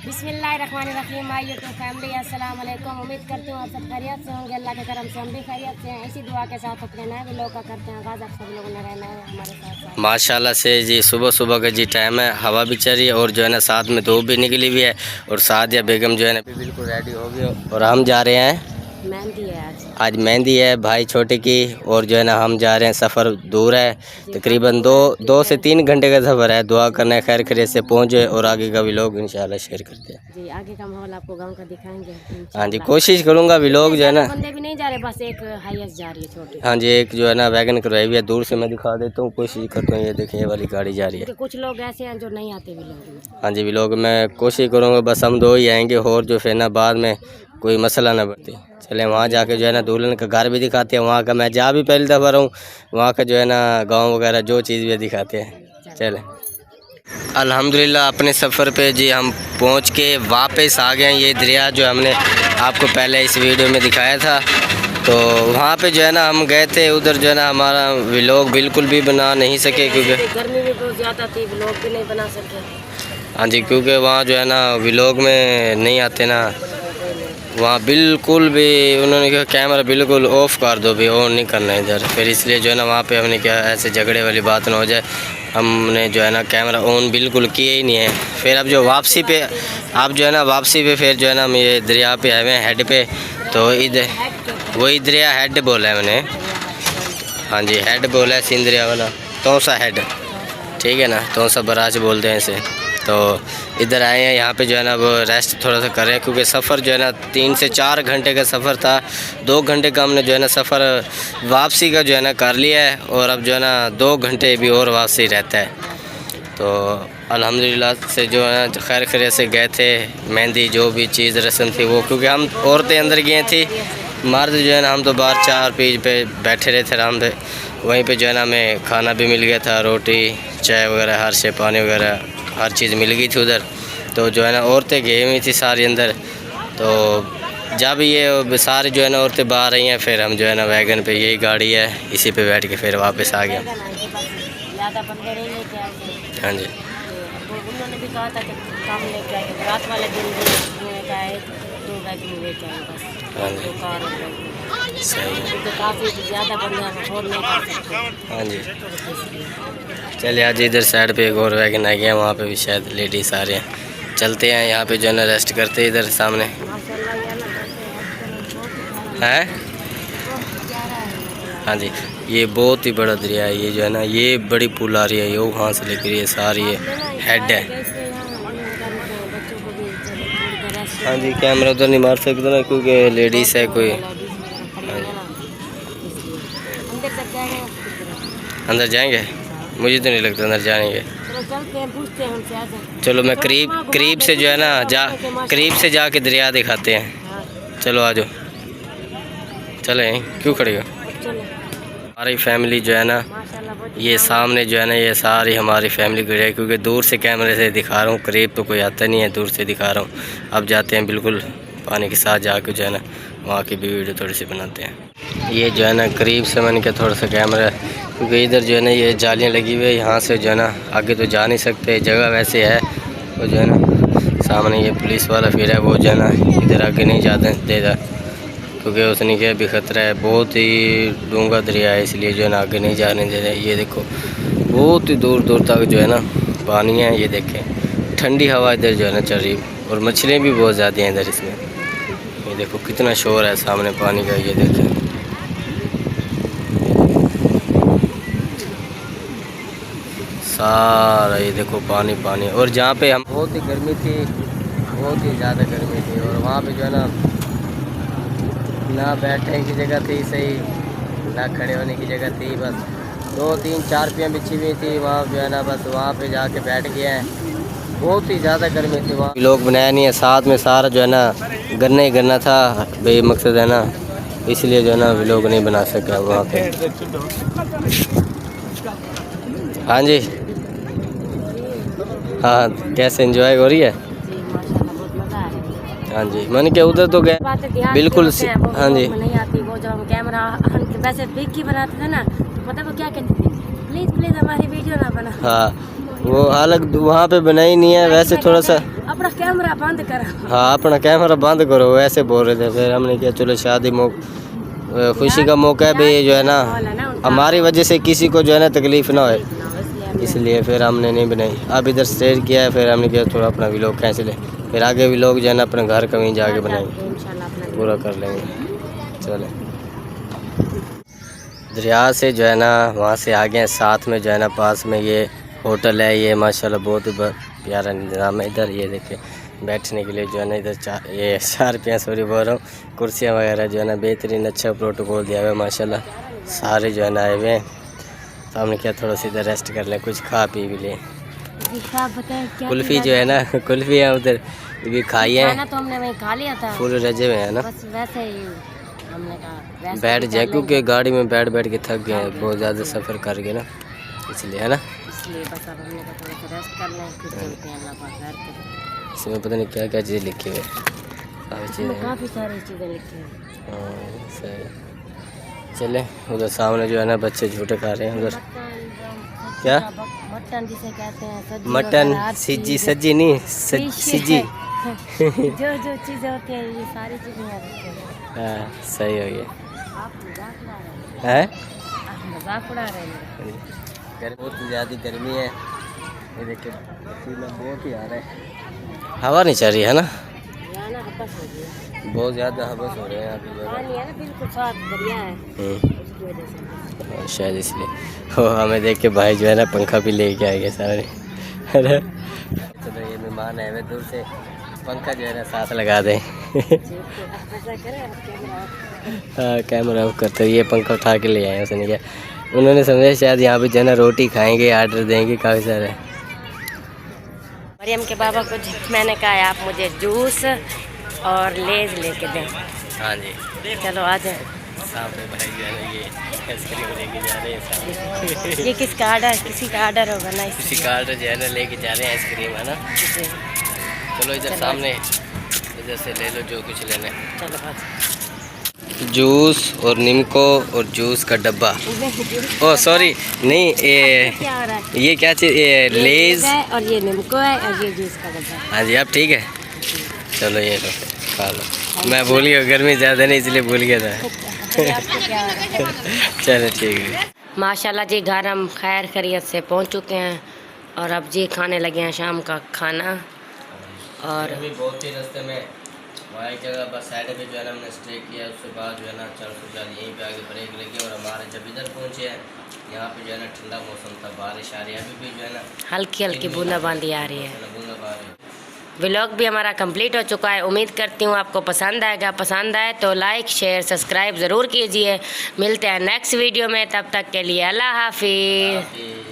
बिस्मिल्लाहिर्रहमानिर्रहीम। My YouTube family, अस्सलाम वालेकुम। उम्मीद करती हूँ आप सब खैरियत से होंगे। अल्लाह के करम से हम भी खैरियत से हैं। इसी दुआ के साथ अपने नए व्लॉग का करते हैं आगाज़। आप सब लोगों ने रहना है हमारे साथ। माशाल्लाह से जी सुबह सुबह का जी टाइम है, हवा भी चल रही है और जो है ना साथ में धूप भी निकली हुई है। और सादिया बेगम जो है ना बिल्कुल रेडी हो गई और हम जा रहे हैं, मेहंदी है आज मेहंदी है भाई छोटे की। और जो है ना हम जा रहे हैं, सफ़र दूर है, तकरीबन दो से 3 घंटे का सफ़र है। दुआ करना है खैर खैरियत से पहुँचे और आगे का व्लॉग इंशाल्लाह शेयर करते हैं जी। आगे का माहौल आपको गांव का दिखाएंगे। हाँ जी, कोशिश करूँगा व्लॉग जो है ना। बंदे भी नहीं जा रहे, बस एक हाईएस्ट जा रही है छोटी। हाँ जी, एक जो है ना वैगन करवाई हुई है, दूर से मैं दिखा देता हूँ, कोशिश करता हूँ। ये देखें ये वाली गाड़ी जा रही है। कुछ लोग ऐसे हैं जो नहीं आते व्लॉग में। हाँ जी, व्लॉग मैं कोशिश करूँगा, बस हम 2 ही आएंगे और जो फिर ना बाद में कोई मसला ना बढ़ती। चले वहाँ जाके जो है ना दुल्हन का घर भी दिखाते हैं। वहाँ का मैं जा भी पहली दफ़ा रहा हूँ, वहाँ का जो है ना गांव वगैरह जो चीज़ भी दिखाते हैं। चले अल्हम्दुलिल्लाह अपने सफ़र पे जी हम पहुँच के वापस आ गए हैं। ये दरिया जो हमने आपको पहले इस वीडियो में दिखाया था, तो वहाँ पे जो है ना हम गए थे। उधर जो है ना हमारा व्लॉग बिल्कुल भी बना नहीं सके क्योंकि गर्मी भी बहुत ज़्यादा थी, व्लॉग भी नहीं बना सके। हाँ जी, क्योंकि वहाँ जो है ना व्लॉग में नहीं आते ना, वहाँ बिल्कुल भी उन्होंने कहा कैमरा बिल्कुल ऑफ़ कर दो भी, ऑन नहीं करना इधर। फिर इसलिए जो है ना वहाँ पे हमने क्या ऐसे झगड़े वाली बात ना हो जाए, हमने जो है ना कैमरा ऑन बिल्कुल किए ही नहीं है। फिर अब जो वापसी पे फिर जो है ना हम ये दरिया पे आए हुए हैं, हेड पे। तो इधर वही दरिया हेड बोला है मैंने। हाँ जी, हेड बोला है सिंध दरिया वाला, तोसा हेड, ठीक है ना, तोसा बराज बोलते हैं इसे। तो इधर आए हैं, यहाँ पे जो है ना वो रेस्ट थोड़ा सा कर रहे हैं क्योंकि सफ़र जो है ना 3 से 4 घंटे का सफ़र था। 2 घंटे का हमने जो है ना सफ़र वापसी का जो है ना कर लिया है और अब जो है ना 2 घंटे भी और वापसी रहता है। तो अल्हम्दुलिल्लाह से जो है ना खैर खैरियत से गए थे। मेहंदी जो भी चीज़ रस्म थी वो, क्योंकि हम औरतें अंदर गए थी, मर्द जो है ना हम तो बाहर चार पीज पे बैठे रहे थे आराम से। वहीं पे जो है ना हमें खाना भी मिल गया था, रोटी चाय वगैरह हर से पानी वगैरह हर चीज़ मिल गई थी उधर। तो जो है ना औरतें गई हुई थी सारी अंदर। तो जब ये सारी जो है ना औरतें बाहर आई हैं, फिर हम जो है ना वैगन पे, यही गाड़ी है, इसी पे बैठ के फिर वापस आ गया। हाँ जी, उन्होंने भी कहा था कि काम लेके आएंगे, रात वाले दिन भी 2 वैगन लेके आए बस। हाँ जी, सही है। तो काफ़ी ज़्यादा बंदे हैं, अफोर्ड नहीं कर सकते। हाँ जी, चलिए आज इधर साइड पे एक और वैगन आ गया, वहाँ पे भी शायद लेडीज़ आ रहे हैं। चलते हैं, यहाँ पे जो है ना रेस्ट करते हैं इधर सामने है। हाँ जी, ये बहुत ही बड़ा दरिया है। ये जो है ना ये बड़ी पुल आ रही है, ये वहाँ से लेकर ये सारी ये हेड है। हाँ जी, कैमरा तो नहीं मार सकते ना क्योंकि लेडीज़ है कोई। अंदर जाएंगे? मुझे तो नहीं लगता अंदर जाएंगे। चलो मैं करीब से जो है ना करीब से जाके दरिया दिखाते हैं। चलो आ जाओ, चले क्यों खड़े हो। हमारी फैमिली जो है ना ये सामने जो है ना ये सारी हमारी फैमिली खड़ी है, क्योंकि दूर से कैमरे से दिखा रहा हूँ, करीब तो कोई आता नहीं है, दूर से दिखा रहा हूँ। अब जाते हैं बिल्कुल पानी के साथ जाके जो है ना वहाँ की भी वीडियो थोड़ी सी बनाते हैं। ये जो है ना करीब से मैंने क्या थोड़ा सा कैमरा, क्योंकि इधर जो है ना ये जालियाँ लगी हुई है, यहाँ से जो है ना आगे तो जा नहीं सकते, जगह वैसे है। तो जो है ना सामने ये पुलिस वाला फिर है, वो जो है ना इधर आगे नहीं जाते देता, क्योंकि उसने क्या भी ख़तरा है, बहुत ही डूंगा दरिया है, इसलिए जो है ना आगे नहीं जाने दे रहे। ये देखो बहुत ही दूर दूर तक जो है ना पानी है। ये देखें ठंडी हवा इधर जो है ना चल रही, और मछलियाँ भी बहुत ज़्यादा हैं इधर इसमें। ये देखो कितना शोर है सामने पानी का, ये देखें। सारा ये देखो पानी पानी। और जहाँ पे हम बहुत ही गर्मी थी, बहुत ही ज़्यादा गर्मी थी, और वहाँ पे जो है ना बैठने की जगह थी सही, ना खड़े होने की जगह थी, बस 2 3 4 बिछी हुई थी वहाँ जो है ना, बस वहाँ पे जाके बैठ गए हैं। बहुत ही ज़्यादा गर्मी थी वहाँ, लोग बनाया नहीं है, साथ में सारा जो है ना गन्ना ही गन्ना था, बे मकसद है ना, इसलिए जो है ना लोग नहीं बना सका वहाँ पे। हाँ जी, हाँ कैसे एंजॉय हो रही है? हाँ जी, मैंने क्या उधर तो गए बिल्कुल। हाँ जी, नहीं आती वो, जब हम कैमरा वैसे पिक ही बनाते थे ना, पता वो क्या कहते थे, प्लीज प्लीज हमारी वीडियो ना बना। हाँ वो अलग वहाँ पे बनाई नहीं है, वैसे थोड़ा सा अपना कैमरा बंद करो। हाँ अपना कैमरा बंद करो, ऐसे बोल रहे थे। फिर हमने किया चलो शादी खुशी का मौका है भी, जो है ना हमारी वजह से किसी को जो है ना तकलीफ़ ना हो, इसलिए फिर हमने नहीं बनाई। अब इधर स्टेज किया है, फिर हमने किया थोड़ा अपना व्लॉग कैंसिल है, फिर आगे व्लॉग जो है ना अपने घर कहीं जाके बनाएंगे, पूरा कर लेंगे। चले दरिया से जो है ना वहाँ से आ गए, साथ में जो है ना पास में ये होटल है, ये माशाल्लाह बहुत ही प्यारा इंतज़ाम है। इधर ये देखिए बैठने के लिए जो है ना इधर ये 4 रुपया सॉरी बोल रहा हूँ, कुर्सियाँ वगैरह जो है ना बेहतरीन अच्छा प्रोटोकॉल दिया हुआ है माशाल्लाह, सारे जो है ना आए हुए हैं। तो हमने क्या थोड़ा सा इधर रेस्ट कर लें, कुछ खा पी भी लें। कुल्फ़ी जो है ना कुल्फ़ी है उधर भी खाई है, तो हमने वहीं खा लिया था, फुल रजे हुए हैं ना, बस वैसे ही हमने कहा बैठ जाए क्योंकि गाड़ी में बैठ के थक गए हैं, बहुत ज़्यादा सफ़र कर गए ना, इसलिए है ना, इसलिए बस अब हमने कहा थोड़ा सा रेस्ट कर लें, फिर चलते हैं अल्लाह पाक घर पे। इसमें पता नहीं क्या क्या चीज़ लिखी हुई है, काफ़ी चीज़ें, काफ़ी सारी चीज़ें लिखी हैं। हाँ सही। चले उधर सामने जो है ना बच्चे झूठे खा रहे हैं उधर, क्या मटन जिसे कहते हैं, सब्जी मटन वगैरह, सिजी सज्जी नहीं सिजी जो चीज़ें होती हैं ये सारी चीज़ें यहाँ रखी हैं। हाँ सही हो गया आप मजाक उड़ा रहे हैं, है। आप मजाक उड़ा रहे हैं। बहुत ज़्यादा गर्मी है, ये देखिए पसीना बहुत ही आ रहा है, हवा नहीं चल रही है ना, यहाँ ना हबस हो गई, बहुत ज़्यादा हबस हो रहे हैं यहाँ पे पानी है ना बिल्कुल साफ दरिया है, उसकी वजह से। शायद इसलिए हो हमें देख के भाई जो है ना पंखा भी लेके आए गए सारे। अरे चलो ये मेहमान आए हुए दूर से, पंखा जो है ना साथ लगा दें। हाँ कैमरा ऑफ करते, ये पंखा उठा के ले आए, उसने क्या उन्होंने समझा शायद यहाँ पे जो है ना रोटी खाएंगे, आर्डर देंगे काफ़ी सारे। मरियम के बाबा को मैंने कहा आप मुझे जूस और लेज लेके दें। हाँ जी चलो आ जाए। सामने भाई जो है ना ये आइसक्रीम लेके जा रहे हैं सामने। ये किसका आर्डर, किसी का आर्डर होगा ना, किसी का आर्डर जो है ना लेके जा रहे हैं आइसक्रीम, है ना। चलो इधर सामने इधर से ले लो जो कुछ लेना है। चलो बस जूस और निम्को और जूस का डब्बा, ओ सॉरी नहीं क्या हो रहा है, ये क्या चीज़, ये लेज है और ये निम्को है और ये जूस का डब्बा। हाँ जी आप ठीक है, चलो ये लो खा लो, मैं भूल गया गर्मी ज़्यादा नहीं इसलिए भूल गया था। चलो ठीक है। माशाल्लाह जी घर हम खैर खैरियत से पहुंच चुके हैं और अब जी खाने लगे हैं शाम का खाना। और अभी बहुत ही रास्ते में वहाँ एक जगह बस साइड पे जो है ना हमने स्टे किया, उसके बाद जो है ना 400 यहीं पे आगे ब्रेक लगी, और हमारे जब इधर पहुँचे हैं यहाँ पे जो है ना ठंडा मौसम था, बारिश आ रही है, अभी भी जो है ना हल्की हल्की बूंदाबांदी आ रही है। बूंदाबांदी। व्लॉग भी हमारा कंप्लीट हो चुका है, उम्मीद करती हूँ आपको पसंद आएगा। पसंद आए तो लाइक शेयर सब्सक्राइब ज़रूर कीजिए। मिलते हैं नेक्स्ट वीडियो में, तब तक के लिए अल्लाह हाफिज़।